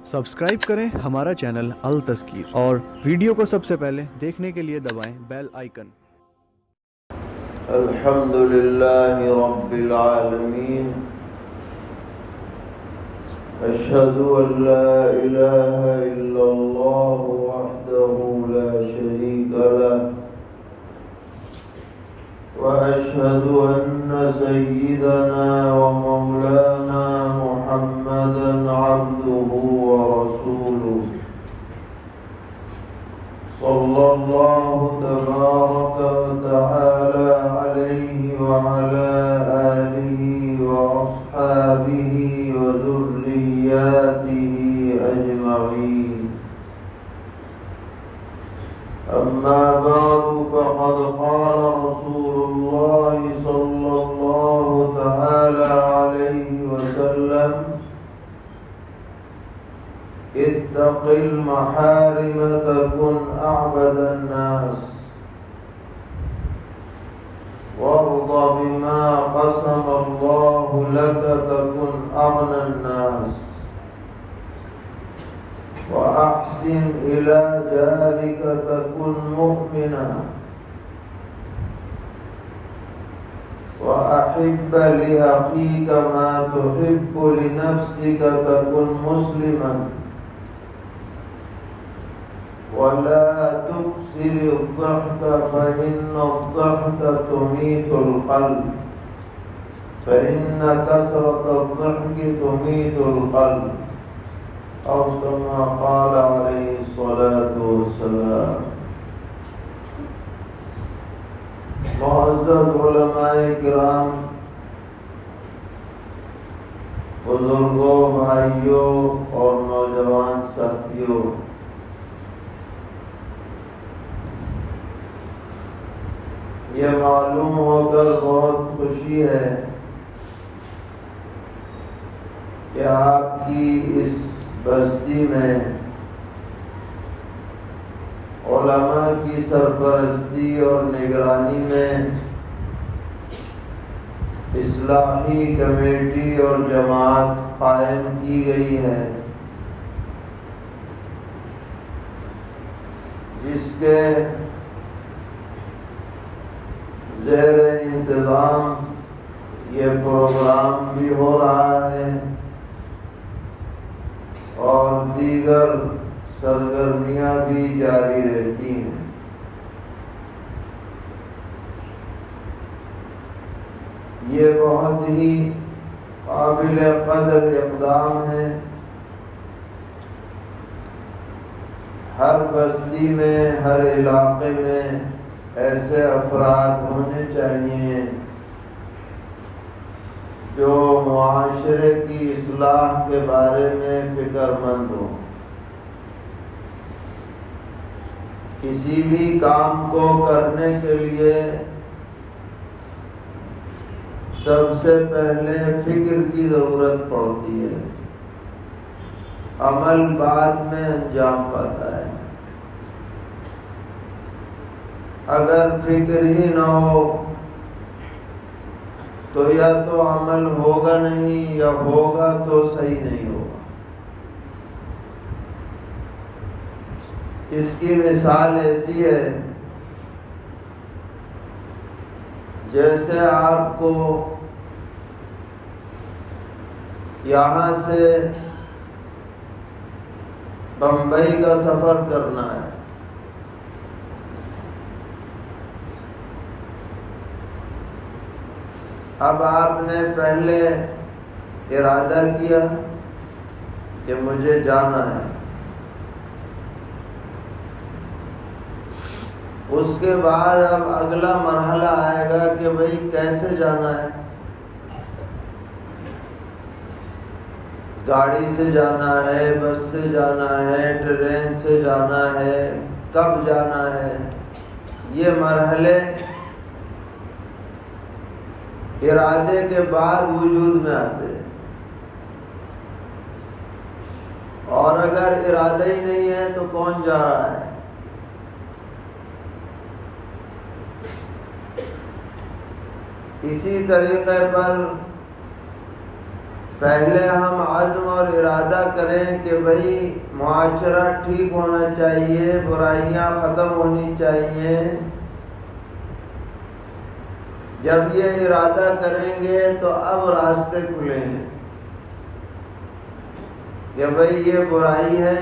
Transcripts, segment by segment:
Subscribe کریں ہمارا channel التذکیر اور ویڈیو کو سب سے پہلے دیکھنے کے لیے دبائیں بیل آئیکن۔ الحمد للہ رب العالمین، اشہد ان لا الہ الا اللہ وحدہ لا شریک لہ، واشہد ان سیدنا ومولانا محمدا عبدہ ورسولہ، صلی اللہ تبارک وتعالی علیہ وعلی آلہ واصحابہ وذریاتہ اجمعین۔ اما بعد فقد قال رسول اللہ صلی اللہ تعالی علیہ وسلم: اتق المحارم تكن أعبد الناس، وارض بما قسم الله لك تكن أغنى الناس، وأحسن إلى جارك تكن مؤمنا، وأحب لأخيك ما تحب لنفسك تكن مسلما، ولا تكثر الضحك فإن الضحك تميت القلب، فإن كثرة الضحك تميت القلب، أو كما قال عليه الصلاة والسلام۔ معزز علماء کرام، بزرگوں، بھائیوں اور نوجوان ساتھیوں، یہ معلوم ہو کر بہت خوشی ہے کہ آپ کی اس بستی میں علماء کی سرپرستی اور نگرانی میں اصلاحی کمیٹی اور جماعت قائم کی گئی ہے، جس کے زیر انتظام یہ پروگرام بھی ہو رہا ہے اور دیگر سرگرمیاں بھی جاری رہتی ہیں۔ یہ بہت ہی قابل قدر اقدام ہے۔ ہر بستی میں، ہر علاقے میں ایسے افراد ہونے چاہیے جو معاشرے کی اصلاح کے بارے میں فکر مند ہوں۔ کسی بھی کام کو کرنے کے لیے سب سے پہلے فکر کی ضرورت پڑتی ہے، عمل بعد میں انجام پاتا ہے۔ اگر فکر ہی نہ ہو تو یا تو عمل ہوگا نہیں، یا ہوگا تو صحیح نہیں ہوگا۔ اس کی مثال ایسی ہے جیسے آپ کو یہاں سے بمبئی کا سفر کرنا ہے، اب آپ نے پہلے ارادہ کیا کہ مجھے جانا ہے، اس کے بعد اب اگلا مرحلہ آئے گا کہ بھئی کیسے جانا ہے، گاڑی سے جانا ہے، بس سے جانا ہے، ٹرین سے جانا ہے، کب جانا ہے۔ یہ مرحلے ارادے کے بعد وجود میں آتے ہیں، اور اگر ارادہ ہی نہیں ہے تو کون جا رہا ہے؟ اسی طریقے پر پہلے ہم عزم اور ارادہ کریں کہ بھئی معاشرہ ٹھیک ہونا چاہیے، برائیاں ختم ہونی چاہیے۔ جب یہ ارادہ کریں گے تو اب راستے کھلیں گے کہ بھئی یہ برائی ہے،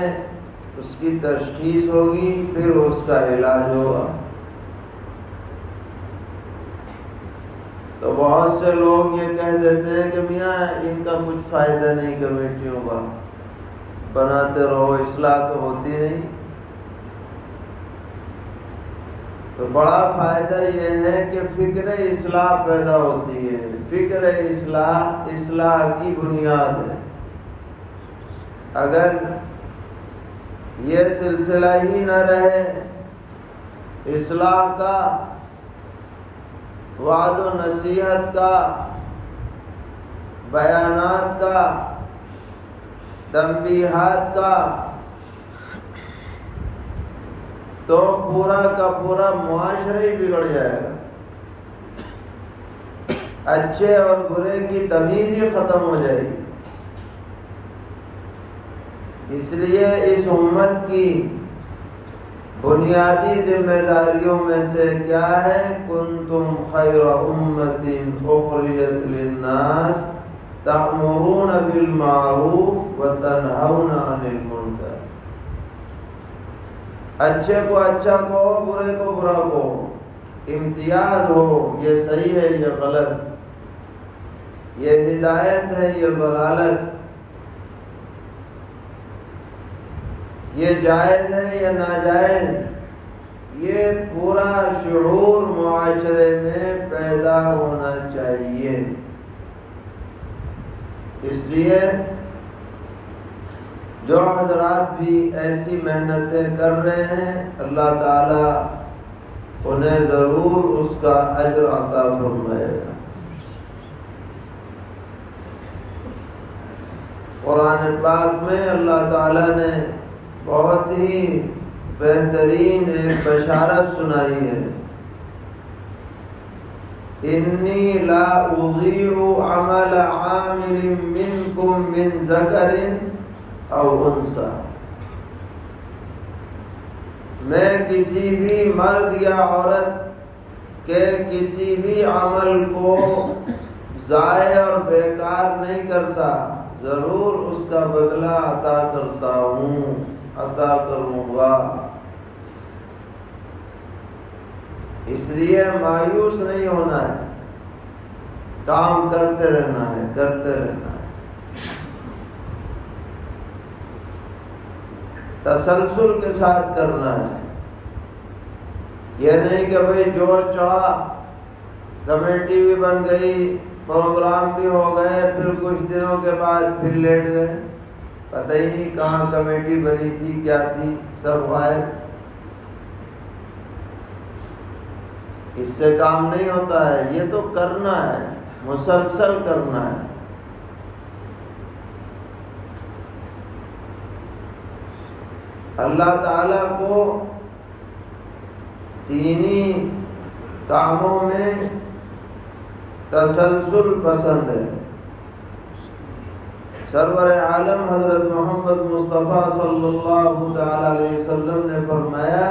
اس کی تشخیص ہوگی، پھر اس کا علاج ہوگا۔ تو بہت سے لوگ یہ کہہ دیتے ہیں کہ میاں ان کا کچھ فائدہ نہیں، کمیٹیوں کا بناتے رہو، اصلاح تو ہوتی نہیں۔ تو بڑا فائدہ یہ ہے کہ فکر اصلاح پیدا ہوتی ہے۔ فکر اصلاح کی بنیاد ہے۔ اگر یہ سلسلہ ہی نہ رہے اصلاح کا، وعظ و نصیحت کا، بیانات کا، تنبیہات کا، تو پورا کا پورا معاشرہ ہی بگڑ جائے گا، اچھے اور برے کی تمیز ہی ختم ہو جائے گی۔ اس لیے اس امت کی بنیادی ذمہ داریوں میں سے کیا ہے؟ کنتم خیر امۃ اخرجت للناس تأمرون بالمعروف وتنہون عن المنکر۔ اچھے کو اچھا کہو، برے کو برا کہو، امتیاز ہو، یہ صحیح ہے یہ غلط، یہ ہدایت ہے یہ ضلالت، یہ جائز ہے یا ناجائز، یہ پورا شعور معاشرے میں پیدا ہونا چاہیے۔ اس لیے جو حضرات بھی ایسی محنتیں کر رہے ہیں، اللہ تعالیٰ انہیں ضرور اس کا اجر عطا فرمائے گا۔ قرآن پاک میں اللہ تعالیٰ نے بہت ہی بہترین ایک بشارت سنائی ہے۔ انی لا اضیع عمل عامل منکم من ذکر او انثی، میں کسی بھی مرد یا عورت کے کسی بھی عمل کو ضائع اور بیکار نہیں کرتا، ضرور اس کا بدلہ عطا کرتا ہوں، عطا کروں گا۔ اس لیے مایوس نہیں ہونا ہے، کام کرتے رہنا ہے، کرتے رہنا ہے، تسلسل کے ساتھ کرنا ہے۔ یہ نہیں کہ بھئی جوش چڑھا، کمیٹی بھی بن گئی، پروگرام بھی ہو گئے، پھر کچھ دنوں کے بعد پھر لیٹ گئے، پتہ ہی نہیں کہاں کمیٹی بنی تھی، کیا تھی، سب غائب۔ اس سے کام نہیں ہوتا ہے، یہ تو کرنا ہے، مسلسل کرنا ہے۔ اللہ تعالیٰ کو دینی کاموں میں تسلسل پسند ہے۔ سرور عالم حضرت محمد مصطفیٰ صلی اللہ تعالی علیہ وسلم نے فرمایا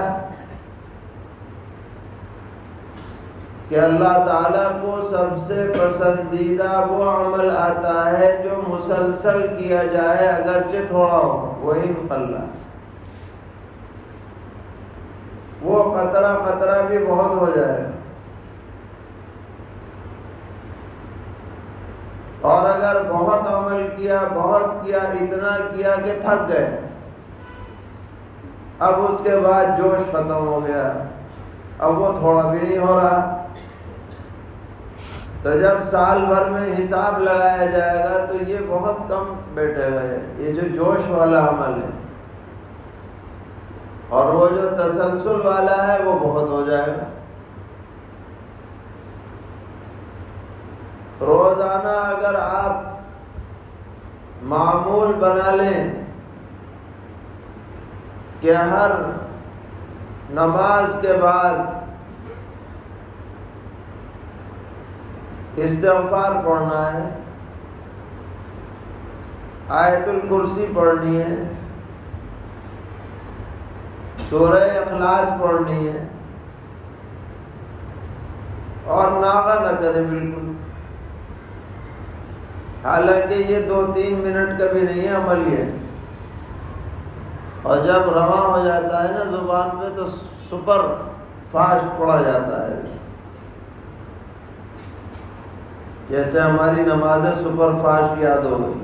کہ اللہ تعالیٰ کو سب سے پسندیدہ وہ عمل آتا ہے جو مسلسل کیا جائے، اگرچہ تھوڑا ہو، وَإِنْ قَلَّ، وہ قطرہ قطرہ بھی بہت ہو جائے گا۔ اور اگر بہت عمل کیا، بہت کیا، اتنا کیا کہ تھک گئے، اب اس کے بعد جوش ختم ہو گیا، اب وہ تھوڑا بھی نہیں ہو رہا، تو جب سال بھر میں حساب لگایا جائے گا تو یہ بہت کم بیٹھے گا، یہ جو جوش والا عمل ہے، اور وہ جو تسلسل والا ہے وہ بہت ہو جائے گا۔ روزانہ اگر آپ معمول بنا لیں کہ ہر نماز کے بعد استغفار پڑھنا ہے، آیت الکرسی پڑھنی ہے، سورہ اخلاص پڑھنی ہے، اور ناغہ نہ کرے بالکل. حالانکہ یہ 2-3 منٹ کا بھی نہیں ہے، عملی ہے. اور جب رواں ہو جاتا ہے نا زبان پہ تو سپر فاسٹ پڑھا جاتا ہے، جیسے ہماری نمازیں سپر فاسٹ یاد ہو گئی،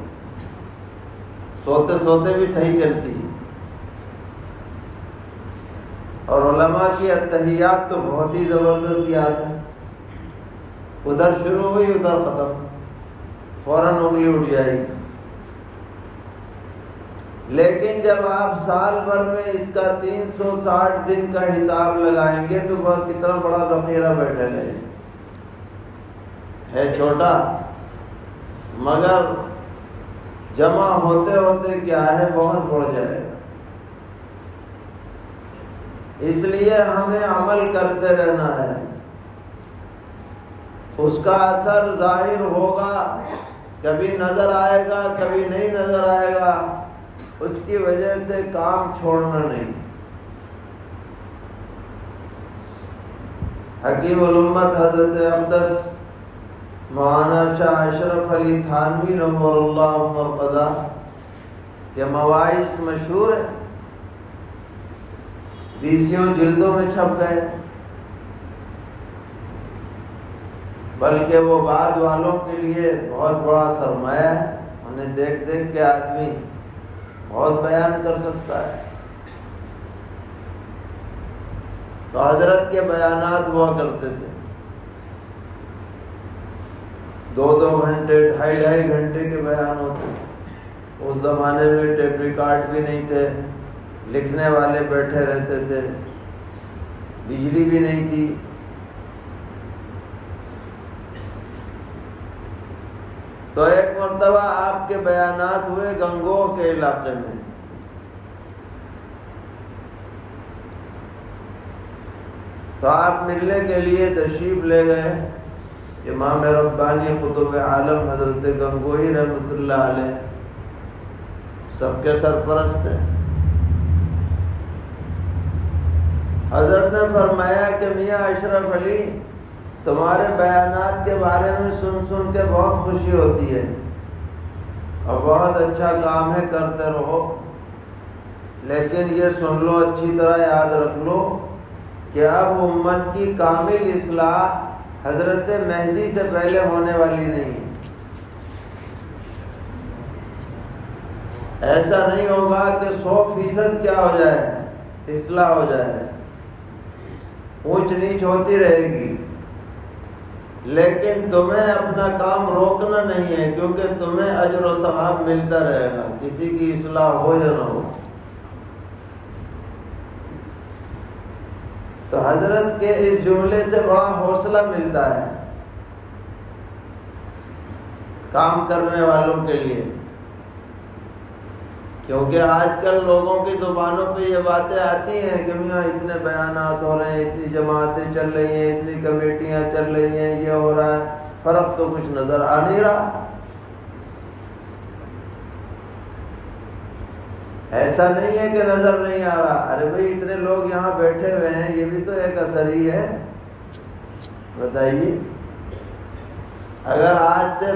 سوتے سوتے بھی صحیح چلتی ہے. اور علماء کی التحیات تو بہت ہی زبردست یاد ہے، ادھر شروع ہوئی ادھر ختم، فوراً انگلی اٹھ جائے گی. لیکن جب آپ سال بھر میں اس کا 360 دن کا حساب لگائیں گے تو وہ کتنا بڑا ذخیرہ بیٹھے ہے چھوٹا، مگر جمع ہوتے ہوتے کیا ہے بہت بڑھ جائے گا. اس لیے ہمیں عمل کرتے رہنا ہے. اس کا اثر ظاہر ہوگا، کبھی نظر آئے گا کبھی نہیں نظر آئے گا، اس کی وجہ سے کام چھوڑنا نہیں. حکیم الامت حضرت اقدس مولانا شاہ اشرف علی تھانوی نور اللہ مرقدہ کے مواعظ مشہور ہیں، 20 جلدوں میں چھپ گئے، بلکہ وہ بعد والوں کے لیے بہت بڑا سرمایہ ہے. انہیں دیکھ دیکھ کے آدمی بہت بیان کر سکتا ہے. تو حضرت کے بیانات ہوا کرتے تھے 2 گھنٹے 2.5 گھنٹے کے بیان ہوتے تھے. اس زمانے میں ٹیپ ریکارڈ بھی نہیں تھے، لکھنے والے بیٹھے رہتے تھے، بجلی بھی نہیں تھی. تو ایک مرتبہ آپ کے بیانات ہوئے گنگوہ کے علاقے میں. تو آپ ملنے کے لیے تشریف لے گئے. امام ربانی قطب عالم حضرت گنگوہی رحمۃ اللہ علیہ سب کے سرپرست ہیں. حضرت نے فرمایا کہ میاں اشرف علی، تمہارے بیانات کے بارے میں سن سن کے بہت خوشی ہوتی ہے اور بہت اچھا کام ہے، کرتے رہو. لیکن یہ سن لو، اچھی طرح یاد رکھ لو کہ اب امت کی کامل اصلاح حضرت مہدی سے پہلے ہونے والی نہیں ہے. ایسا نہیں ہوگا کہ 100% کیا ہو جائے، اصلاح ہو جائے. اونچ نیچ ہوتی رہے گی، لیکن تمہیں اپنا کام روکنا نہیں ہے، کیونکہ تمہیں اجر و ثواب ملتا رہے گا، کسی کی اصلاح ہو یا نہ ہو. تو حضرت کے اس جملے سے بڑا حوصلہ ملتا ہے کام کرنے والوں کے لیے. کیونکہ آج کل لوگوں کی زبانوں پہ یہ باتیں آتی ہیں کہ میاں اتنے بیانات ہو رہے ہیں، اتنی جماعتیں چل رہی ہیں، اتنی کمیٹیاں چل رہی ہیں، یہ ہو رہا ہے، فرق تو کچھ نظر آ نہیں رہا. ایسا نہیں ہے کہ نظر نہیں آ رہا. ارے بھائی اتنے لوگ یہاں بیٹھے ہوئے ہیں، یہ بھی تو ایک اثر ہی ہے. بتائیے، اگر آج سے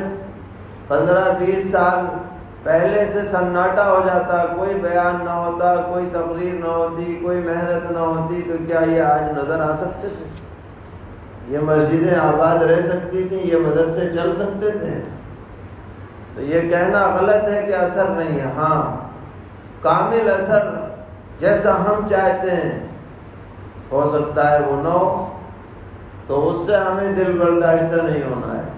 15-20 سال پہلے سے سناٹا ہو جاتا، کوئی بیان نہ ہوتا، کوئی تقریر نہ ہوتی، کوئی محنت نہ ہوتی، تو کیا یہ آج نظر آ سکتے تھے؟ یہ مسجدیں آباد رہ سکتی تھیں؟ یہ مدرسے چل سکتے تھے؟ تو یہ کہنا غلط ہے کہ اثر نہیں ہے. ہاں، کامل اثر جیسا ہم چاہتے ہیں ہو سکتا ہے وہ نہ ہو، تو اس سے ہمیں دل برداشتہ نہیں ہونا ہے.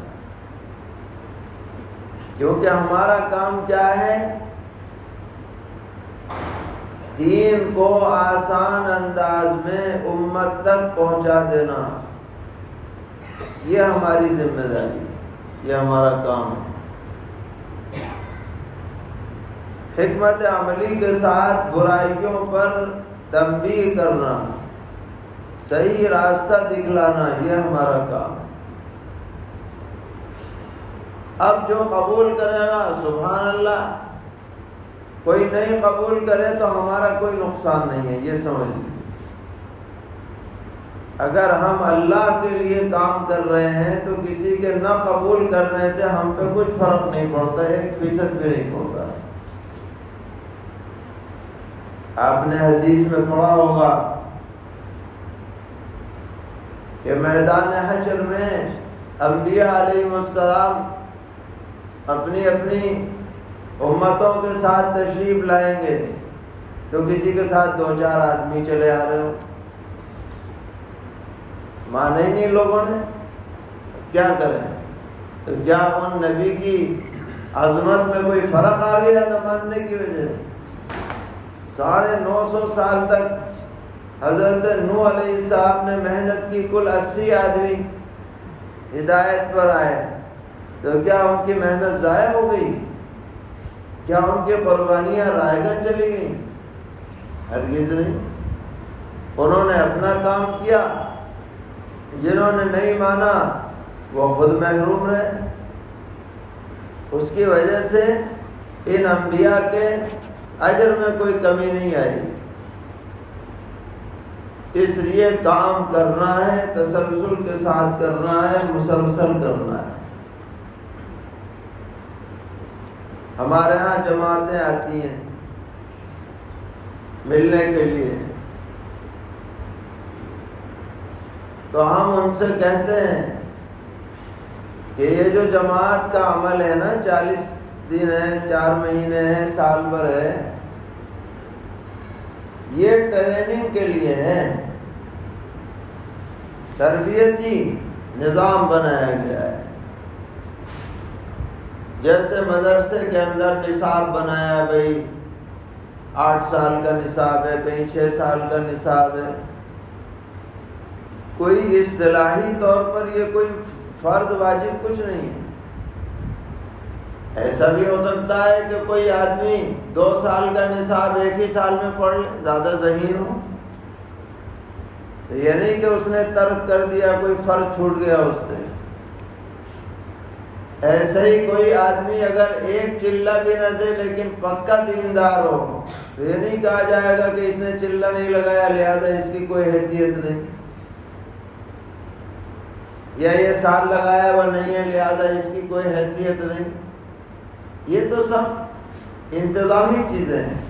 کیونکہ ہمارا کام کیا ہے؟ دین کو آسان انداز میں امت تک پہنچا دینا. یہ ہماری ذمہ داری ہے، یہ ہمارا کام ہے. حکمت عملی کے ساتھ برائیوں پر تنبیہ کرنا، صحیح راستہ دکھلانا، یہ ہمارا کام ہے. اب جو قبول کرے گا سبحان اللہ، کوئی نہیں قبول کرے تو ہمارا کوئی نقصان نہیں ہے، یہ سمجھ لیجیے۔ اگر ہم اللہ کے لیے کام کر رہے ہیں تو کسی کے نہ قبول کرنے سے ہم پہ کچھ فرق نہیں پڑتا، 1% بھی نہیں پڑتا۔ آپ نے حدیث میں پڑھا ہوگا کہ میدان حشر میں انبیاء علیہ السلام اپنی اپنی امتوں کے ساتھ تشریف لائیں گے تو کسی کے ساتھ 2-4 آدمی چلے آ رہے ہو، مانا ہی نہیں لوگوں نے، کیا کریں؟ تو کیا ان نبی کی عظمت میں کوئی فرق آ گیا نہ ماننے کی وجہ سے؟ 950 سال تک حضرت نوح علیہ السلام نے محنت کی، کل 80 آدمی ہدایت پر آئے، تو کیا ان کی محنت ضائع ہو گئی؟ کیا ان کی قربانیاں رائے گاہ چلی گئیں؟ ہرگز نہیں۔ انہوں نے اپنا کام کیا، جنہوں نے نہیں مانا وہ خود محروم رہے۔ اس کی وجہ سے ان انبیاء کے اجر میں کوئی کمی نہیں آئی۔ اس لیے کام کرنا ہے، تسلسل کے ساتھ کرنا ہے، مسلسل کرنا ہے۔ ہمارے ہاں جماعتیں آتی ہیں ملنے کے لیے، تو ہم ان سے کہتے ہیں کہ یہ جو جماعت کا عمل ہے نا، 40 دن ہے، 4 مہینے ہیں، سال بھر ہے، یہ ٹریننگ کے لیے ہے، تربیتی نظام بنایا گیا ہے۔ جیسے مدرسے کے اندر نصاب بنایا، بھئی 8 سال کا نصاب ہے، کہیں 6 سال کا نصاب ہے، کوئی اصطلاحی طور پر یہ کوئی فرض واجب کچھ نہیں ہے۔ ایسا بھی ہو سکتا ہے کہ کوئی آدمی 2 سال کا نصاب 1 ہی سال میں پڑھ لے، زیادہ ذہین ہو، تو یہ نہیں کہ اس نے ترک کر دیا، کوئی فرض چھوٹ گیا اس سے۔ ایسے ہی کوئی آدمی اگر 1 چلہ بھی نہ دے لیکن پکا دیندار ہو، تو یہ نہیں کہا جائے گا کہ اس نے چلہ نہیں لگایا لہذا اس کی کوئی حیثیت نہیں، یا یہ سال لگایا وہ نہیں ہے لہذا اس کی کوئی حیثیت نہیں۔ یہ تو سب انتظامی چیزیں ہیں۔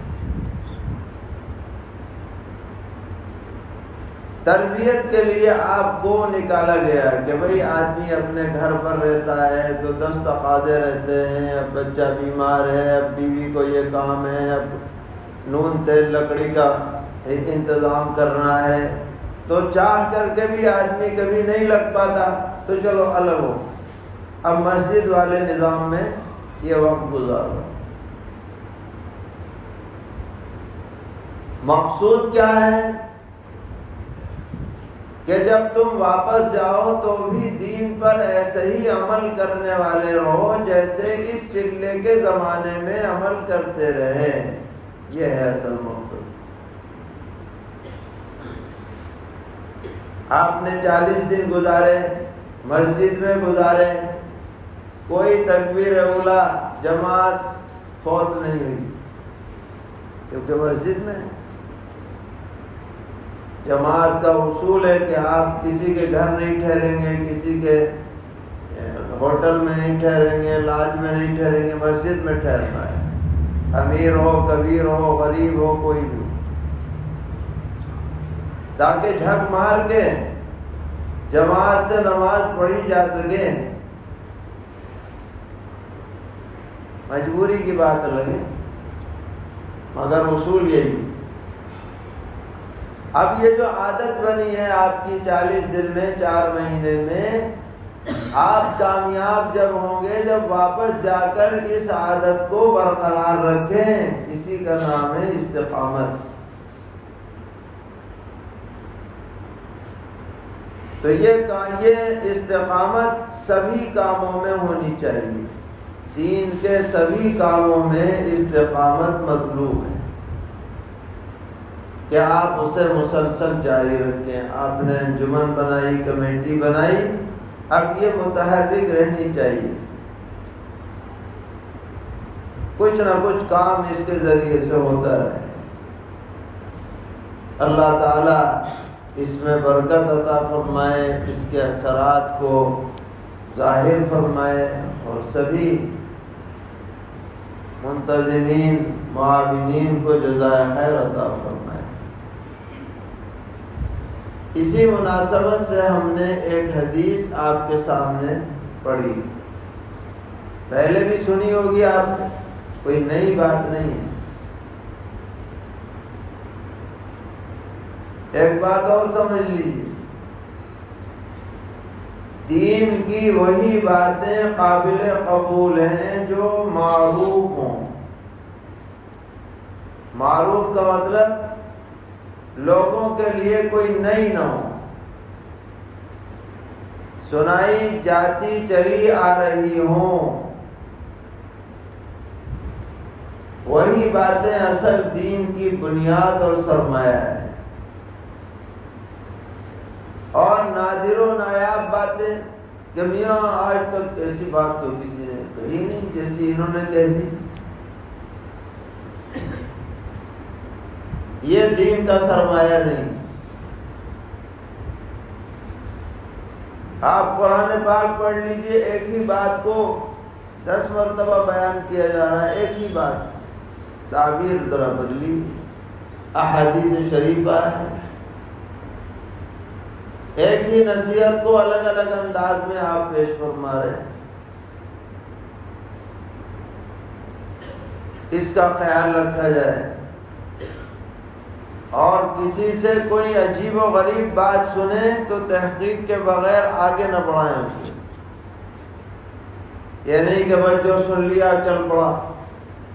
تربیت کے لیے آپ کو نکالا گیا کہ بھئی آدمی اپنے گھر پر رہتا ہے تو 10 تقاضے رہتے ہیں، اب بچہ بیمار ہے، اب بیوی کو یہ کام ہے، اب نون تیل لکڑی کا انتظام کرنا ہے، تو چاہ کر کے بھی آدمی کبھی نہیں لگ پاتا، تو چلو الگ ہو، اب مسجد والے نظام میں یہ وقت گزارو۔ مقصود کیا ہے کہ جب تم واپس جاؤ تو بھی دین پر ایسے ہی عمل کرنے والے رہو جیسے اس چلے کے زمانے میں عمل کرتے رہے۔ یہ ہے اصل مقصد۔ آپ نے 40 دن گزارے، مسجد میں گزارے، کوئی تکبیر اولا جماعت فوت نہیں ہوئی، کیونکہ مسجد میں جماعت کا اصول ہے کہ آپ کسی کے گھر نہیں ٹھہریں گے، کسی کے ہوٹل میں نہیں ٹھہریں گے، لاج میں نہیں ٹھہریں گے، مسجد میں ٹھہرنا ہے، امیر ہو، کبیر ہو، غریب ہو، کوئی بھی، تاکہ جھک مار کے جماعت سے نماز پڑھی جا سکے۔ مجبوری کی بات الگ ہے، مگر اصول یہی۔ اب یہ جو عادت بنی ہے آپ کی 40 دن میں، 4 مہینے میں، آپ کامیاب جب ہوں گے جب واپس جا کر اس عادت کو برقرار رکھیں۔ اسی کا نام ہے استقامت۔ تو یہ استقامت سبھی کاموں میں ہونی چاہیے، دین کے سبھی کاموں میں استقامت مطلوب ہے کہ آپ اسے مسلسل جاری رکھیں۔ آپ نے انجمن بنائی، کمیٹی بنائی، اب یہ متحرک رہنی چاہیے۔ کچھ نہ کچھ کام اس کے ذریعے سے ہوتا رہے۔ اللہ تعالیٰ اس میں برکت عطا فرمائے، اس کے اثرات کو ظاہر فرمائے، اور سبھی منتظمین معاونین کو جزائے خیر عطا فرمائے۔ اسی مناسبت سے ہم نے ایک حدیث آپ کے سامنے پڑھی، پہلے بھی سنی ہوگی آپ نے، کوئی نئی بات نہیں ہے۔ ایک بات اور سمجھ لیجیے، دین کی وہی باتیں قابل قبول ہیں جو معروف ہوں۔ معروف کا مطلب لوگوں کے لیے کوئی نئی نہ ہو، سنائی جاتی چلی آ رہی ہوں، وہی باتیں اصل دین کی بنیاد اور سرمایہ ہے۔ اور نادر و نایاب باتیں کہ میاں آج تک ایسی بات تو کسی نے کہی نہیں جیسی انہوں نے کہہ دی، یہ دین کا سرمایہ نہیں۔ آپ قرآن پاک پڑھ لیجئے، ایک ہی بات کو 10 مرتبہ بیان کیا جا رہا ہے، ایک ہی بات، تعبیر ذرا بدلی، احادیث شریفہ ہے، ایک ہی نصیحت کو الگ الگ انداز میں آپ پیش فرما رہے ہیں۔ اس کا خیال رکھا جائے، اور کسی سے کوئی عجیب و غریب بات سنیں تو تحقیق کے بغیر آگے نہ بڑھائیں اسے۔ یہ نہیں کہ بھائی جو سن لیا چل پڑا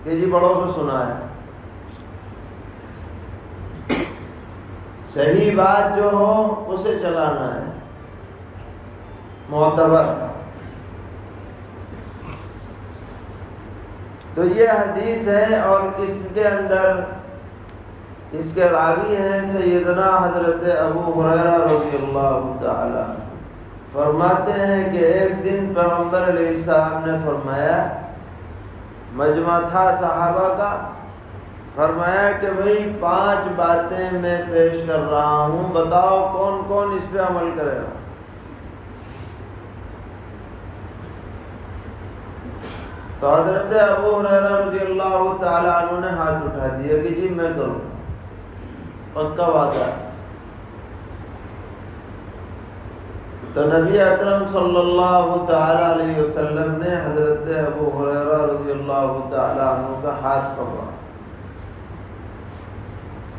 کہ جی بڑوں سے سنا ہے۔ صحیح بات جو ہو اسے چلانا ہے، معتبر۔ تو یہ حدیث ہے، اور اس کے اندر اس کے راوی ہیں سیدنا حضرت ابو ہریرہ رضی اللہ تعالی، فرماتے ہیں کہ ایک دن پیغمبر علیہ السلام نے فرمایا، مجمع تھا صحابہ کا، فرمایا کہ بھئی 5 باتیں میں پیش کر رہا ہوں، بتاؤ کون کون اس پہ عمل کرے گا۔ تو حضرت ابو ہریرہ رضی اللہ تعالی عنہ نے ہاتھ اٹھا دیا کہ جی میں کروں، پکا وعدہ ہے۔ تو نبی اکرم صلی اللہ تعالی علیہ وسلم نے حضرت ابو ہریرہ رضی اللہ تعالی عنہ کا ہاتھ پکڑا۔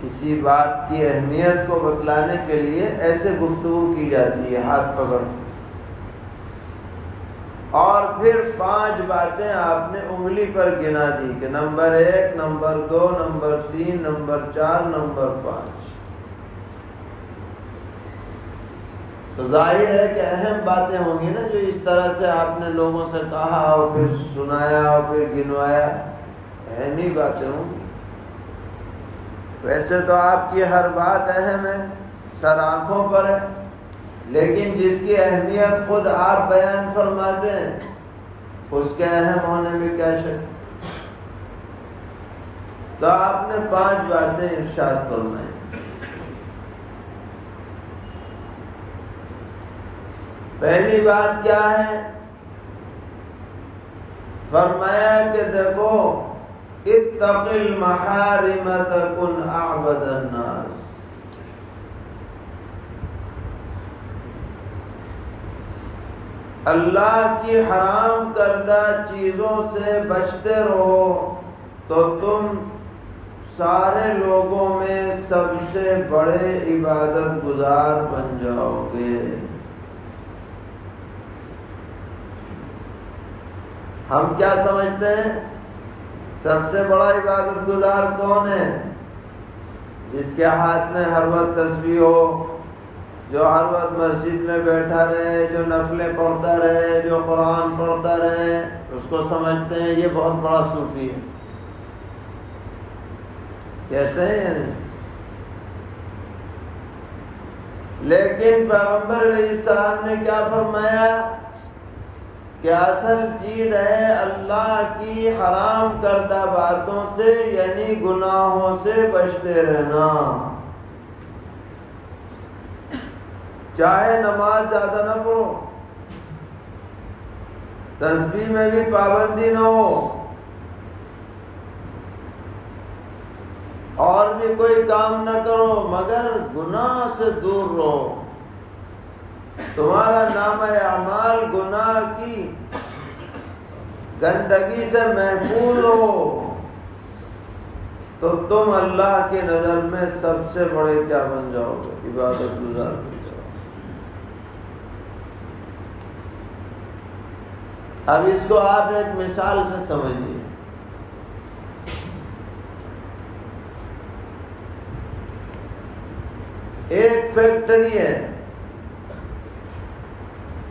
کسی بات کی اہمیت کو بتلانے کے لیے ایسے گفتگو کی جاتی ہے، ہاتھ پکڑ۔ اور پھر 5 باتیں آپ نے انگلی پر گنا دی کہ number 1، number 2، number 3، number 4، number 5۔ تو ظاہر ہے کہ اہم باتیں ہوں گی نا، جو اس طرح سے آپ نے لوگوں سے کہا اور پھر سنایا اور پھر گنوایا، اہم ہی باتیں ہوں گی۔ ویسے تو آپ کی ہر بات اہم ہے، سر آنکھوں پر ہے، لیکن جس کی اہمیت خود آپ بیان فرماتے ہیں اس کے اہم ہونے میں کیا شک۔ تو آپ نے 5 باتیں ارشاد فرمائیں۔ پہلی بات کیا ہے؟ فرمایا کہ دیکھو، اتق المحارم تکن اعبد الناس۔ اللہ کی حرام کردہ چیزوں سے بچتے رہو تو تم سارے لوگوں میں سب سے بڑے عبادت گزار بن جاؤ گے۔ ہم کیا سمجھتے ہیں؟ سب سے بڑا عبادت گزار کون ہے؟ جس کے ہاتھ میں ہر وقت تسبیح ہو، جو ہر وقت مسجد میں بیٹھا رہے، جو نفلیں پڑھتا رہے، جو قرآن پڑھتا رہے، اس کو سمجھتے ہیں یہ بہت بڑا صوفی ہے، کہتے ہیں یا نہیں؟ لیکن پیغمبر علیہ السلام نے کیا فرمایا کہ اصل چیز ہے اللہ کی حرام کردہ باتوں سے، یعنی گناہوں سے بچتے رہنا. چاہے نماز زیادہ نہ پڑھو، تسبیح میں بھی پابندی نہ ہو، اور بھی کوئی کام نہ کرو، مگر گناہ سے دور رہو. تمہارا نامہ اعمال گناہ کی گندگی سے محفوظ ہو تو تم اللہ کی نظر میں سب سے بڑے کیا بن جاؤ گے؟ عبادت گزار بن جاؤ. اب اس کو آپ ایک مثال سے سمجھیے. ایک فیکٹری ہے،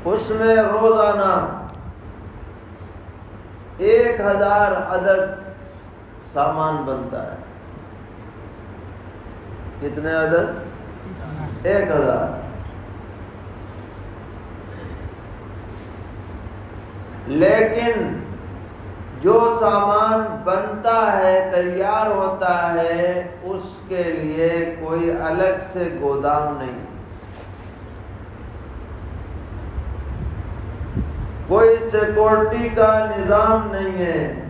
اس میں روزانہ 1000 عدد سامان بنتا ہے. کتنے عدد؟ 1000. لیکن جو سامان بنتا ہے، تیار ہوتا ہے، اس کے لیے کوئی الگ سے گودام نہیں، کوئی سیکورٹی کا نظام نہیں ہے.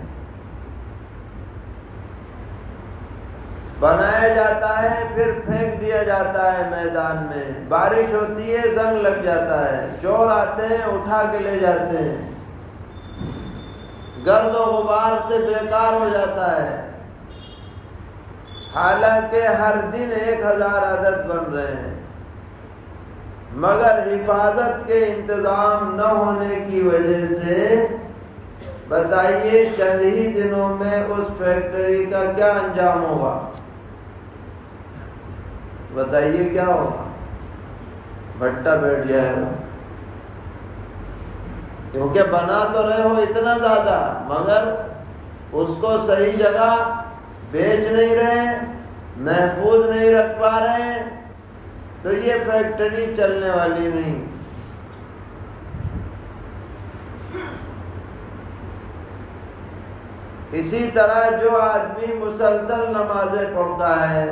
بنایا جاتا ہے، پھر پھینک دیا جاتا ہے میدان میں. بارش ہوتی ہے، زنگ لگ جاتا ہے، چور آتے ہیں، اٹھا کے لے جاتے ہیں، گرد و غبار سے بیکار ہو جاتا ہے. حالانکہ ہر دن 1000 عدد بن رہے ہیں، مگر حفاظت کے انتظام نہ ہونے کی وجہ سے بتائیے چند ہی دنوں میں اس فیکٹری کا کیا انجام ہوگا؟ بتائیے کیا ہوگا؟ بھٹا بیٹھ جائے گا. کیونکہ بنا تو رہے ہو اتنا زیادہ، مگر اس کو صحیح جگہ بیچ نہیں رہے، محفوظ نہیں رکھ پا رہے، تو یہ فیکٹری چلنے والی نہیں. اسی طرح جو آدمی مسلسل نمازیں پڑھتا ہے،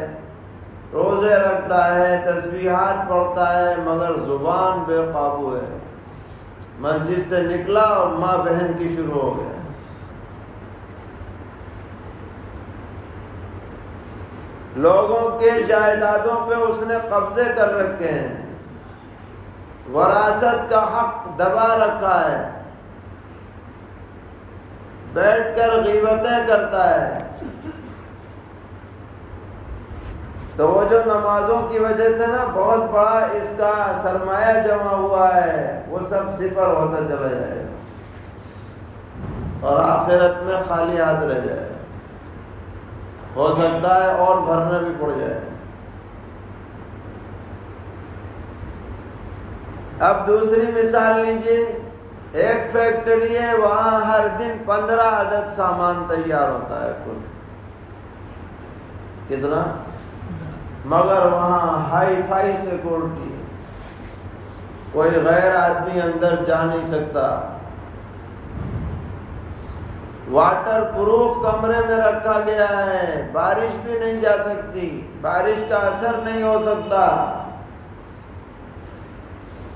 روزے رکھتا ہے، تسبیحات پڑھتا ہے، مگر زبان بے قابو ہے، مسجد سے نکلا اور ماں بہن کی شروع ہو گیا. لوگوں کے جائیدادوں پہ اس نے قبضے کر رکھے ہیں، وراثت کا حق دبا رکھا ہے، بیٹھ کر غیبتیں کرتا ہے. تو وہ جو نمازوں کی وجہ سے نا بہت بڑا اس کا سرمایہ جمع ہوا ہے، وہ سب صفر ہوتا چلا جائے گا اور آخرت میں خالی ہاتھ رہ جائے گا. ہو سکتا ہے اور بھرنا بھی پڑ جائے. اب دوسری مثال لیجیے. ایک فیکٹری ہے، وہاں ہر دن 15 عدد سامان تیار ہوتا ہے. کل کتنا؟ مگر وہاں ہائی فائی سیکورٹی ہے، کوئی غیر آدمی اندر جا نہیں سکتا. واٹر پروف کمرے میں رکھا گیا ہے، بارش بھی نہیں جا سکتی، بارش کا اثر نہیں ہو سکتا.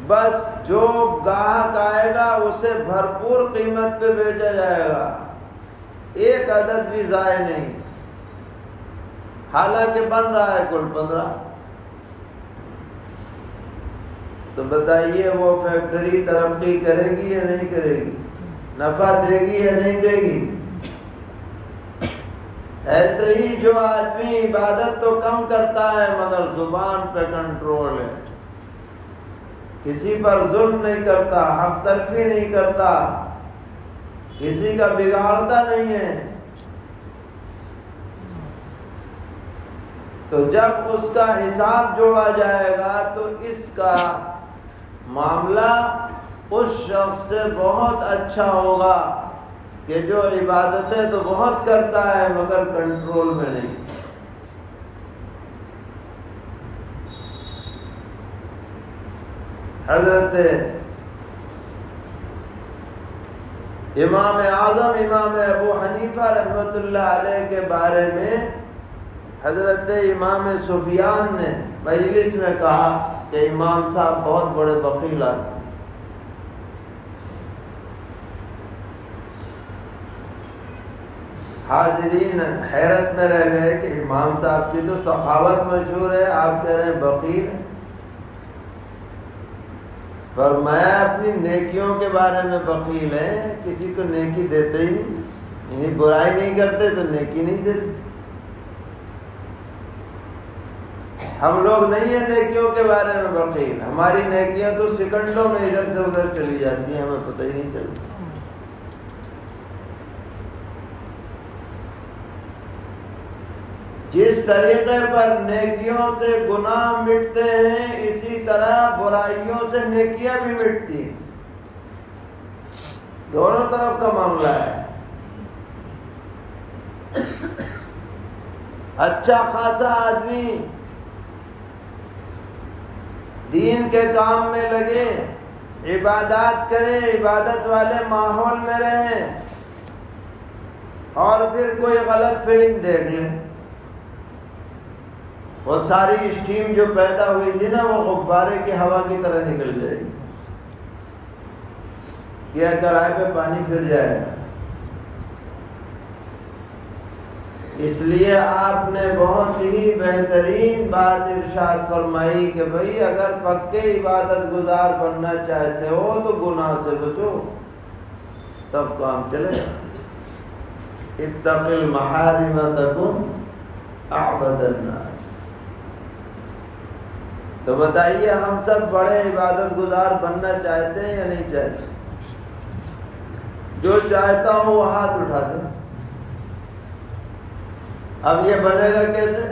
بس جو گاہک آئے گا اسے بھرپور قیمت پہ بیچا جائے گا، ایک عدد بھی ضائع نہیں. حالانکہ بن رہا ہے کل 15. تو بتائیے وہ فیکٹری ترقی کرے گی یا نہیں کرے گی؟ نفع دے گی یا نہیں دے گی؟ ایسے ہی جو آدمی عبادت تو کم کرتا ہے مگر زبان پہ کنٹرول ہے، کسی پر ظلم نہیں کرتا، حق تلفی نہیں کرتا، کسی کا بگاڑتا نہیں ہے، تو جب اس کا حساب جوڑا جائے گا تو اس کا معاملہ اس شخص سے بہت اچھا ہوگا کہ جو عبادتیں تو بہت کرتا ہے مگر کنٹرول میں نہیں. حضرت امام اعظم امام ابو حنیفہ رحمۃ اللہ علیہ کے بارے میں حضرت امام سفیان نے مجلس میں کہا کہ امام صاحب بہت بڑے بخیل آتے ہیں۔ حاضرین حیرت میں رہ گئے کہ امام صاحب کی تو سخاوت مشہور ہے، آپ کہہ رہے ہیں بخیل ہیں۔ فرمایا اپنی نیکیوں کے بارے میں بخیل ہیں، کسی کو نیکی دیتے ہی نہیں، یعنی برائی نہیں کرتے تو نیکی نہیں دیتے۔ ہم لوگ نہیں ہیں نیکیوں کے بارے میں بخیل، ہماری نیکیاں تو سیکنڈوں میں ادھر سے ادھر چلی جاتی ہیں، ہمیں پتہ ہی نہیں چلتا۔ جس طریقے پر نیکیوں سے گناہ مٹتے ہیں اسی طرح برائیوں سے نیکیاں بھی مٹتی ہیں، دونوں طرف کا معاملہ ہے۔ اچھا خاصا آدمی دین کے کام میں لگے، عبادات کرے، عبادت والے ماحول میں رہے، اور پھر کوئی غلط فلم دیکھ لے، وہ ساری اسٹیم جو پیدا ہوئی تھی نا وہ غبارے کی ہوا کی طرح نکل جائے گی، یہ کرائے پہ پانی پھر جائے گا۔ اس لیے آپ نے بہت ہی بہترین بات ارشاد فرمائی کہ بھئی اگر پکے عبادت گزار بننا چاہتے ہو تو گناہ سے بچو، تب کام چلے۔ اتق المحارم تکن اعبد الناس۔ تو بتائیے ہم سب بڑے عبادت گزار بننا چاہتے ہیں یا نہیں چاہتے؟ جو چاہتا ہو وہ ہاتھ اٹھا دے۔ اب یہ بنے گا کیسے؟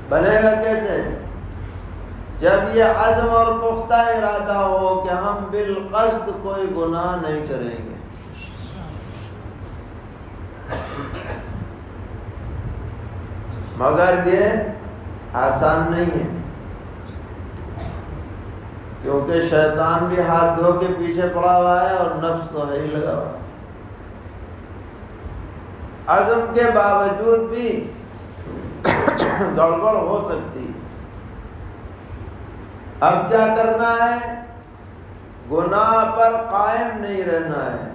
بنے گا کیسے؟ جب یہ عزم اور پختہ ارادہ ہو کہ ہم بالقصد کوئی گناہ نہیں کریں گے۔ مگر یہ آسان نہیں ہے، کیونکہ شیطان بھی ہاتھ دھو کے پیچھے پڑا ہوا ہے اور نفس تو ہے ہی لگا ہوا ہے۔ عزم کے باوجود بھی گڑبڑ ہو سکتی ہے۔ اب کیا کرنا ہے؟ گناہ پر قائم نہیں رہنا ہے۔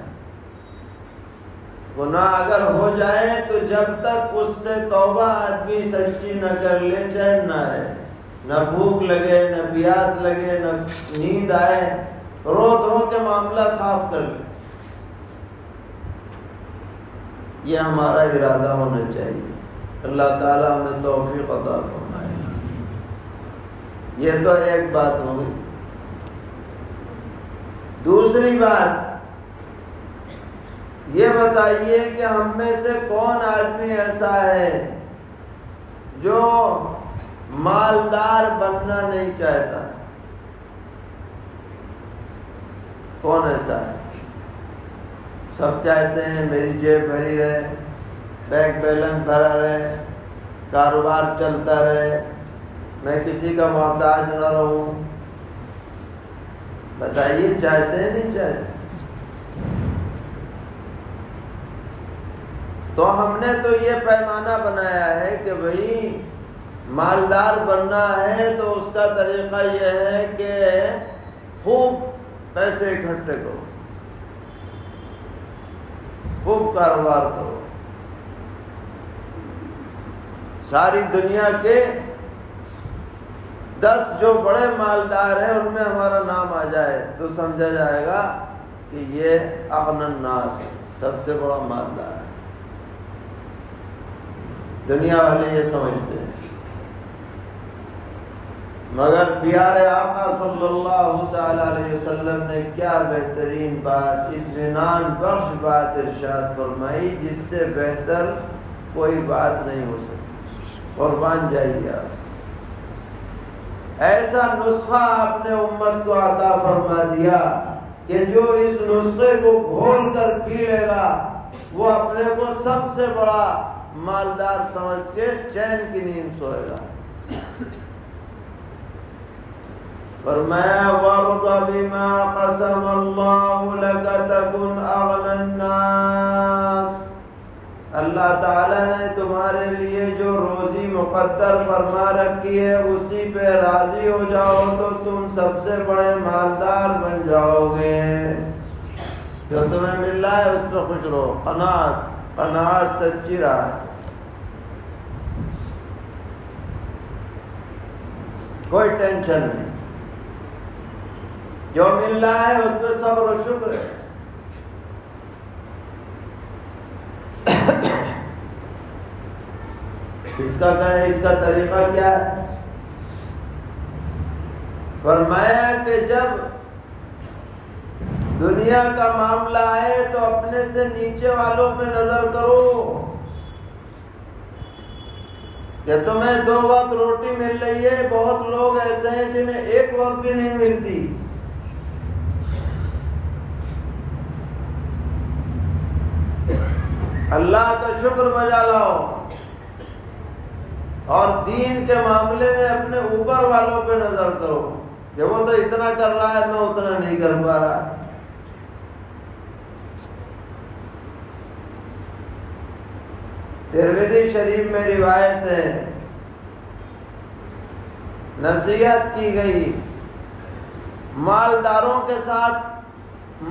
گناہ اگر ہو جائے تو جب تک اس سے توبہ آدمی سچی نہ کر لے چین نہ ہے، نہ بھوک لگے، نہ پیاس لگے، نہ نیند آئے، رو دھو کے معاملہ صاف کر لے۔ یہ ہمارا ارادہ ہونا چاہیے۔ اللہ تعالیٰ ہمیں توفیق عطا فرمائے۔ یہ تو ایک بات ہو گئی۔ دوسری بات یہ بتائیے کہ ہم میں سے کون آدمی ایسا ہے جو مالدار بننا نہیں چاہتا؟ کون ایسا ہے؟ سب چاہتے ہیں میری جیب بھری رہے، بینک بیلنس بھرا رہے، کاروبار چلتا رہے، میں کسی کا محتاج نہ رہوں۔ بتائیے چاہتے ہیں نہیں چاہتے؟ تو ہم نے تو یہ پیمانہ بنایا ہے کہ بھئی مالدار بننا ہے تو اس کا طریقہ یہ ہے کہ خوب پیسے اکٹھے کرو، خوب کاروبار کرو، ساری دنیا کے 10 جو بڑے مالدار ہیں ان میں ہمارا نام آ جائے تو سمجھا جائے گا کہ یہ اغنی الناس ہے، سب سے بڑا مالدار ہے۔ دنیا والے یہ سمجھتے ہیں، مگر پیارے آقا صلی اللہ تعالی علیہ وسلم نے کیا بہترین بات، اطمینان بخش بات ارشاد فرمائی، جس سے بہتر کوئی بات نہیں ہو سکتی۔ قربان جائیے آپ، ایسا نسخہ آپ نے امت کو عطا فرما دیا کہ جو اس نسخے کو گھول کر پی لے گا وہ اپنے کو سب سے بڑا مالدار سمجھ کے چین کی نیند سوئے گا۔ فرمایا وَارْضَ بِمَا قَسَمَ اللَّهُ لَكَ تَكُنْ أَغْنَى النَّاسِ، اللہ تعالیٰ نے تمہارے لیے جو روزی مقدر فرما رکھی ہے اسی پہ راضی ہو جاؤ تو تم سب سے بڑے مالدار بن جاؤ گے۔ جو تمہیں مل رہا ہے اس پہ خوش رہو، قناعت سچی راحت ہے، کوئی ٹینشن نہیں، جو مل رہا ہے اس پہ صبر و شکر ہے۔ اس کا طریقہ کیا ہے؟ فرمایا کہ جب دنیا کا معاملہ آئے تو اپنے سے نیچے والوں پہ نظر کرو کہ تمہیں 2 وقت روٹی مل رہی ہے، بہت لوگ ایسے ہیں جنہیں 1 وقت بھی نہیں ملتی۔ اللہ کا شکر بجا لاؤ اور دین کے معاملے میں اپنے اوپر والوں پہ نظر کرو کہ وہ تو اتنا کر رہا ہے، میں اتنا نہیں کر پا رہا۔ ترمذی شریف میں روایت ہے، نصیحت کی گئی مالداروں کے ساتھ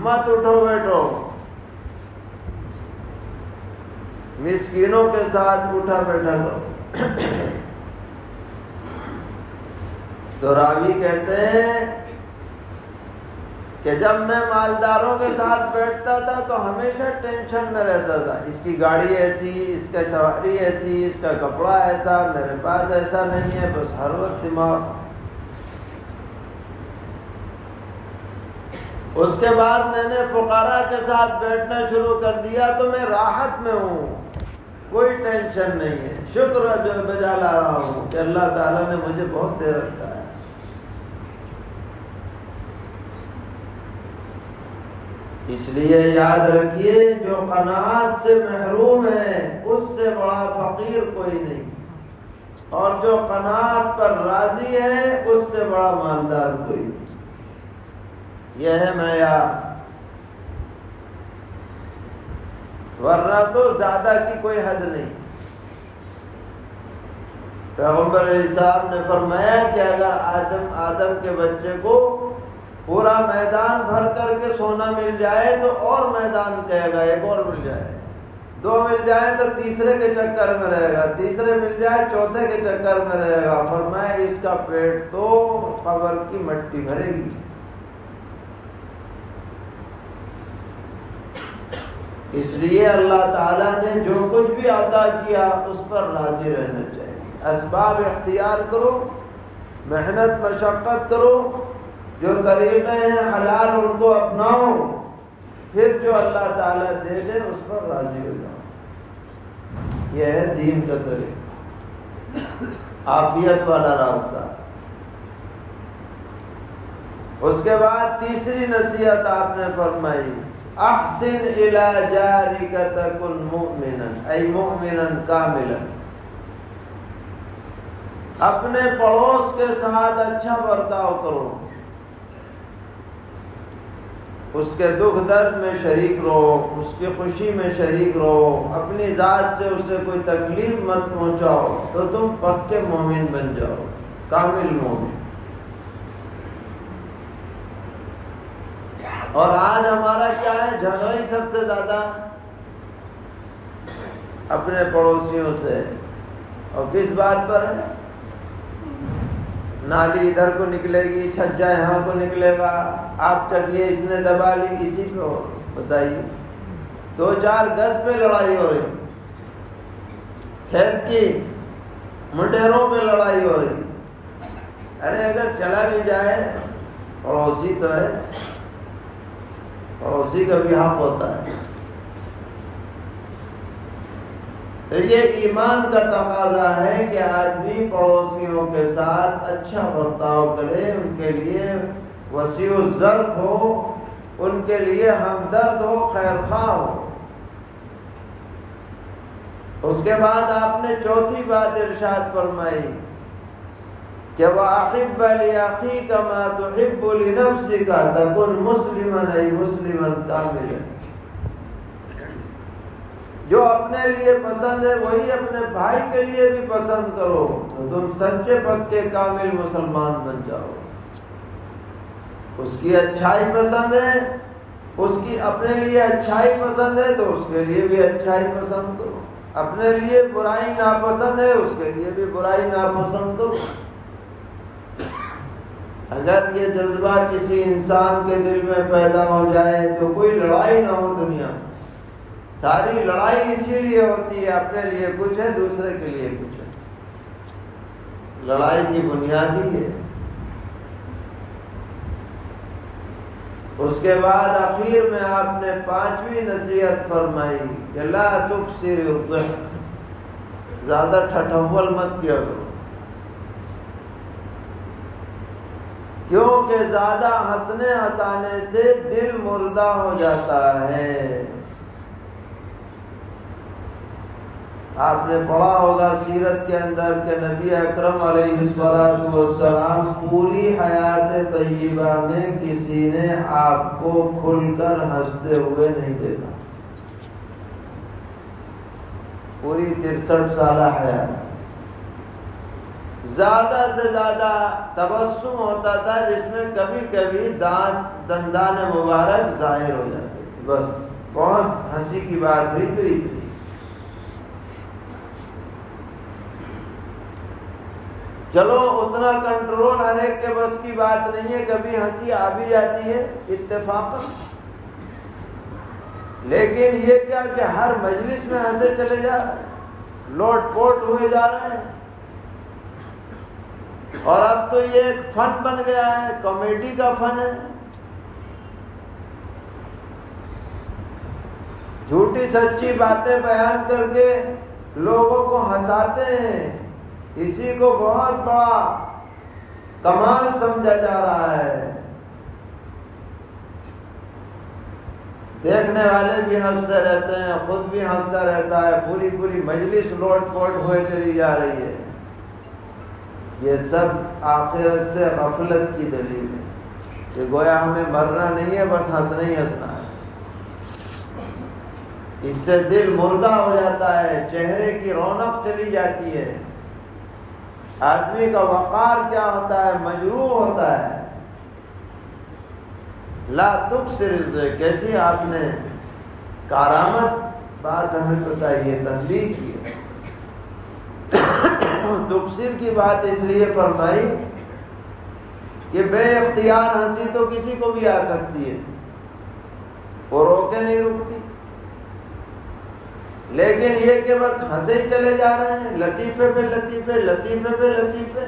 مت اٹھو بیٹھو، مسکینوں کے ساتھ اٹھا بیٹھا کرو۔ تو راوی کہتے ہیں کہ جب میں مالداروں کے ساتھ بیٹھتا تھا تو ہمیشہ ٹینشن میں رہتا تھا، اس کی گاڑی ایسی، اس کا سواری ایسی، اس کا کپڑا ایسا، میرے پاس ایسا نہیں ہے، بس ہر وقت دماغ۔ اس کے بعد میں نے فقراء کے ساتھ بیٹھنا شروع کر دیا تو میں راحت میں ہوں، کوئی ٹینشن نہیں ہے، شکر بجا لا رہا ہوں کہ اللہ تعالیٰ نے مجھے بہت دے رکھا ہے۔ اس لیے یاد رکھیے جو قناعت سے محروم ہے اس سے بڑا فقیر کوئی نہیں، اور جو قناعت پر راضی ہے اس سے بڑا مالدار کوئی نہیں۔ یہ ہے معیار، ورنہ تو زیادہ کی کوئی حد نہیں۔ پیغمبر علیہ السلام نے فرمایا کہ اگر آدم کے بچے کو پورا میدان بھر کر کے سونا مل جائے تو اور میدان کہے گا ایک اور مل جائے، 2 مل جائے تو تیسرے کے چکر میں رہے گا، تیسرے مل جائے چوتھے کے چکر میں رہے گا۔ فرمایا اس کا پیٹ تو قبر کی مٹی بھرے گی۔ اس لیے اللہ تعالیٰ نے جو کچھ بھی عطا کیا اس پر راضی رہنا چاہیے۔ اسباب اختیار کرو، محنت مشقت کرو، جو طریقے ہیں حلال ان کو اپناؤ، پھر جو اللہ تعالیٰ دے دے اس پر راضی ہو جاؤ۔ یہ ہے دین کا طریقہ، عافیت والا راستہ۔ اس کے بعد تیسری نصیحت آپ نے فرمائی، احسن الی جارک تکن مؤمنا، ای مؤمنا کاملا، اپنے پڑوس کے ساتھ اچھا برتاؤ کرو، اس کے دکھ درد میں شریک رہو، اس کی خوشی میں شریک رہو، اپنی ذات سے اسے کوئی تکلیف مت پہنچاؤ، تو تم پکے مومن بن جاؤ، کامل مومن۔ اور آج ہمارا کیا ہے، جھگڑا ہی سب سے زیادہ اپنے پڑوسیوں سے، اور کس بات پر ہے؟ نالی ادھر کو نکلے گی، چھجا یہاں کو نکلے گا، آپ چکیے اس نے دبا لی، اسی پہ ہو، بتائیے 2-4 گز پہ لڑائی ہو رہی، کھیت کی منڈیروں پہ لڑائی ہو رہی۔ ارے اگر چلا بھی جائے پڑوسی تو ہے، پڑوسی کا بھی حق ہوتا ہے۔ تو یہ ایمان کا تقاضا ہے کہ آدمی پڑوسیوں کے ساتھ اچھا برتاؤ کرے، ان کے لیے وسیع الظرف ہو، ان کے لیے ہمدرد ہو، خیر خواہ ہو۔ اس کے بعد آپ نے چوتھی بات ارشاد فرمائی، کہ وَأَحِبَّ لِأَخِيكَ مَا تُحِبُّ لِنَفْسِكَ تَكُنْ مُسْلِمًا أَيْ مُسْلِمًا كَامِلًا، جو اپنے لیے پسند ہے وہی اپنے بھائی کے لیے بھی پسند کرو تو تم سچے پکے کامل مسلمان بن جاؤ۔ اس کی اچھائی پسند ہے، اس کی اپنے لیے اچھائی پسند ہے تو اس کے لیے بھی اچھائی پسند کرو، اپنے لیے برائی ناپسند ہے اس کے لیے بھی برائی ناپسند کرو۔ اگر یہ جذبہ کسی انسان کے دل میں پیدا ہو جائے تو کوئی لڑائی نہ ہو دنیا میں۔ ساری لڑائی اسی لیے ہوتی ہے، اپنے لیے کچھ ہے دوسرے کے لیے کچھ ہے، لڑائی کی بنیاد ہی ہے۔ اس کے بعد آخر میں آپ نے 5ویں نصیحت فرمائی کہ لا تکثر الضحک، زیادہ ٹھٹھول مت کیا کرو، کیونکہ زیادہ ہنسنے ہنسانے سے دل مردہ ہو جاتا ہے۔ آپ نے پڑھا ہوگا سیرت کے اندر کہ نبی اکرم علیہ السلام پوری حیات طیبہ میں کسی نے آپ کو کھل کر ہنستے ہوئے نہیں دیکھا، پوری 63 سالہ حیات۔ زیادہ سے زیادہ تبسم ہوتا تھا جس میں کبھی کبھی دندان مبارک ظاہر ہو جاتے تھے، بس بہت ہنسی کی بات ہوئی تو اتنی۔ چلو اتنا کنٹرول ہر ایک کے بس کی بات نہیں ہے، کبھی ہنسی آ بھی جاتی ہے اتفاقاً، لیکن یہ کیا کہ ہر مجلس میں ہنسے چلے جا رہے ہیں، لوٹ پوٹ ہوئے جا رہے ہیں۔ اور اب تو یہ ایک فن بن گیا ہے، کامیڈی کا فن ہے، جھوٹی سچی باتیں بیان کر کے لوگوں کو ہنساتے ہیں، اسی کو بہت بڑا کمال سمجھا جا رہا ہے۔ دیکھنے والے بھی ہنستے رہتے ہیں، خود بھی ہنستا رہتا ہے، پوری پوری مجلس لوٹ پوٹ ہوئے چلی جا رہی ہے۔ یہ سب آخرت سے غفلت کی دلیل ہے کہ گویا ہمیں مرنا نہیں ہے، بس ہنسنا ہی ہنسنا ہے۔ اس سے دل مردہ ہو جاتا ہے، چہرے کی رونق چلی جاتی ہے، آدمی کا وقار کیا ہوتا ہے، مجروح ہوتا ہے۔ لا تکثر الضحک، کیسی آپ نے کارآمد بات ہمیں بتائی ہے، تنبیہ کی ہے۔ تکثر کی بات اس لیے فرمائی کہ بے اختیار ہنسی تو کسی کو بھی آ سکتی ہے، وہ روکے نہیں رکتی، لیکن یہ کہ بس ہنسے ہی چلے جا رہے ہیں، لطیفے پہ لطیفے، لطیفے پہ لطیفے،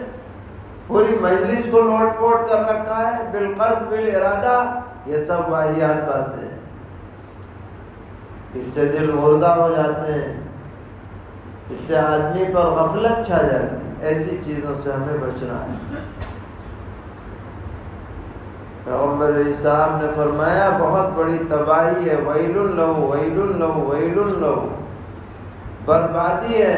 پوری مجلس کو لوٹ پوٹ کر رکھا ہے بالقصد بالارادہ۔ یہ سب واہیات باتیں ہیں، اس سے دل مردہ ہو جاتے ہیں، اس سے آدمی پر غفلت چھا جاتی ہے۔ ایسی چیزوں سے ہمیں بچنا ہے۔ پیغمبر علیہ السلام نے فرمایا بہت بڑی تباہی ہے، ویل لہو ویل لہو ویل لہو، بربادی ہے،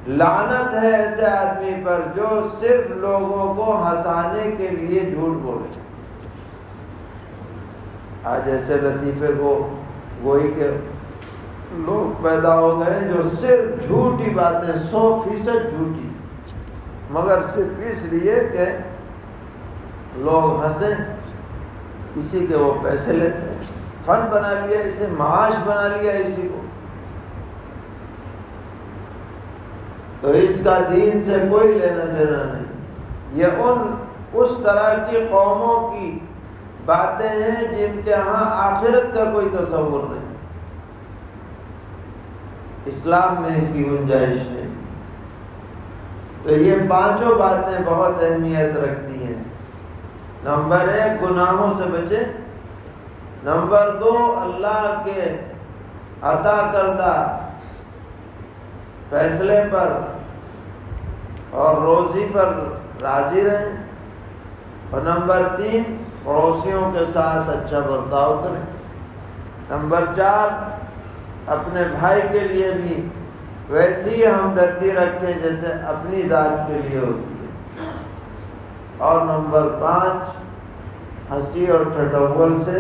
لعنت ہے ایسے آدمی پر جو صرف لوگوں کو ہنسانے کے لیے جھوٹ بولے۔ آج ایسے لطیفے کو گوئی کے لوگ پیدا ہو گئے جو صرف جھوٹی باتیں، 100% جھوٹی، مگر صرف اس لیے کہ لوگ ہنسیں، اسی کے وہ پیسے لیتے ہیں، فن بنا لیا اسے، معاش بنا لیا اسی کو۔ تو اس کا دین سے کوئی لینا دینا نہیں۔ یہ اس طرح کی قوموں کی باتیں ہیں جن کے ہاں آخرت کا کوئی تصور نہیں، اسلام میں اس کی گنجائش نہیں۔ تو یہ پانچوں باتیں بہت اہمیت رکھتی ہیں۔ نمبر 1 گناہوں سے بچے، نمبر 2 اللہ کے عطا کردہ فیصلے پر اور روزی پر راضی رہیں، اور نمبر 3 پڑوسیوں کے ساتھ اچھا برتاؤ کریں، نمبر 4 اپنے بھائی کے لیے بھی ویسی ہمدردی رکھیں جیسے اپنی ذات کے لیے ہوتی ہے، اور نمبر 5 ہنسی اور ٹھٹول سے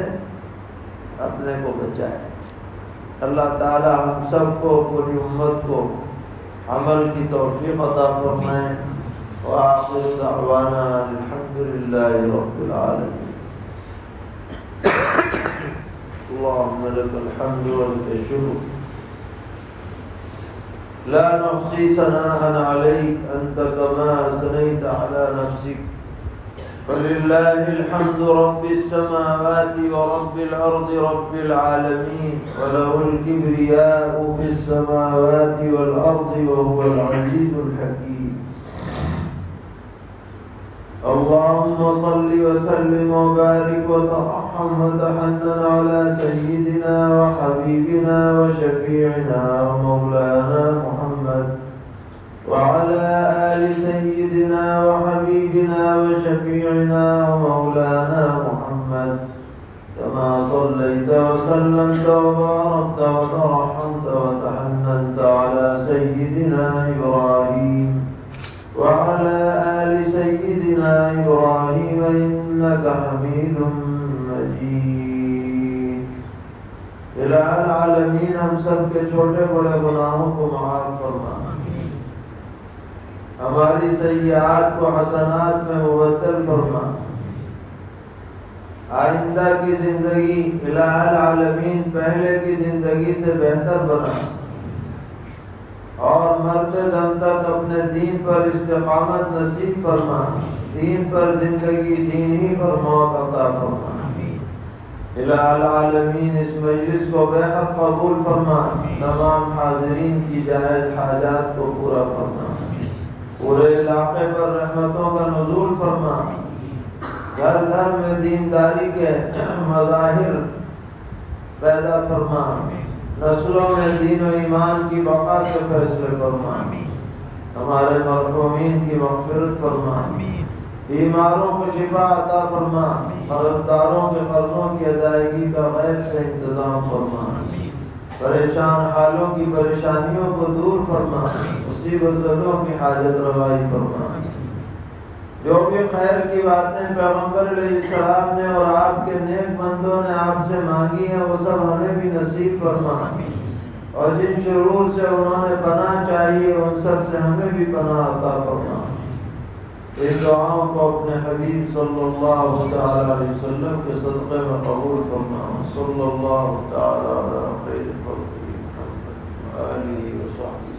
اپنے کو بچائے۔ اللہ تعالی ہم سب کو، پوری امت کو عمل کی توفیق عطا فرمائے۔ وآخر دعوانا الحمدللہ رب العالمین۔ اللهم لك الحمد ولك الشكر لا نحصي ثناء عليك أنت كما أثنيت على نفسك ولله الحمد رب السماوات ورب الأرض رب العالمين وله الكبرياء في السماوات والأرض وهو العزيز الحكيم۔ اللهم صل وسلم وبارك وترحم وتحنن على سيدنا وحبيبنا وشفيعنا ومولانا محمد وعلى آل سيدنا وحبيبنا وشفيعنا ومولانا محمد كما صليت وسلمت وباركت وترحمت وتحننت على سيدنا إبراهيم وعلى آل سيدنا إبراهيم إنك حميد مجيد۔ الہ العالمین ہم سب کے چھوٹے بڑے گناہوں کو معاف فرما، ہماری سیئات کو حسنات میں مبدل فرما، آئندہ کی زندگی الہ العالمین پہلے کی زندگی سے بہتر بنا، اور مرتے دم تک اپنے دین پر استقامت نصیب فرما، دین پر زندگی، دین ہی پر موت عطا فرما۔ الہ العالمین اس مجلس کو بے حق قبول فرما، تمام حاضرین کی جائز حاجات کو پورا فرما، پورے علاقے پر رحمتوں کا نزول فرما، گھر گھر میں دینداری کے مظاہر پیدا فرما، نسلوں میں دین و ایمان کی بقا کے فیصلے فرما، ہمارے مرحومین کی مغفرت فرما، بیماروں کو شفا عطا فرما، قرضداروں کے قرضوں کی ادائیگی کا غیب سے انتظام فرما، پریشان حالوں کی پریشانیوں کو دور فرما، مصیبت زدوں کی حاجت روائی فرما۔ جو بھی خیر کی باتیں پیغمبر علیہ السلام نے اور آپ کے نیک بندوں نے آپ سے مانگی ہیں وہ سب ہمیں بھی نصیب فرما، اور جن شرور سے انہوں نے پناہ چاہیے ان سب سے ہمیں بھی پناہ عطا فرما۔ ان دعاؤں کو اپنے حبیب صلی اللہ تعالی علیہ وسلم کے صدقے میں قبول فرما۔ صلی اللہ تعالی علی خیر خلقہ محمد آلہ وصحبہ۔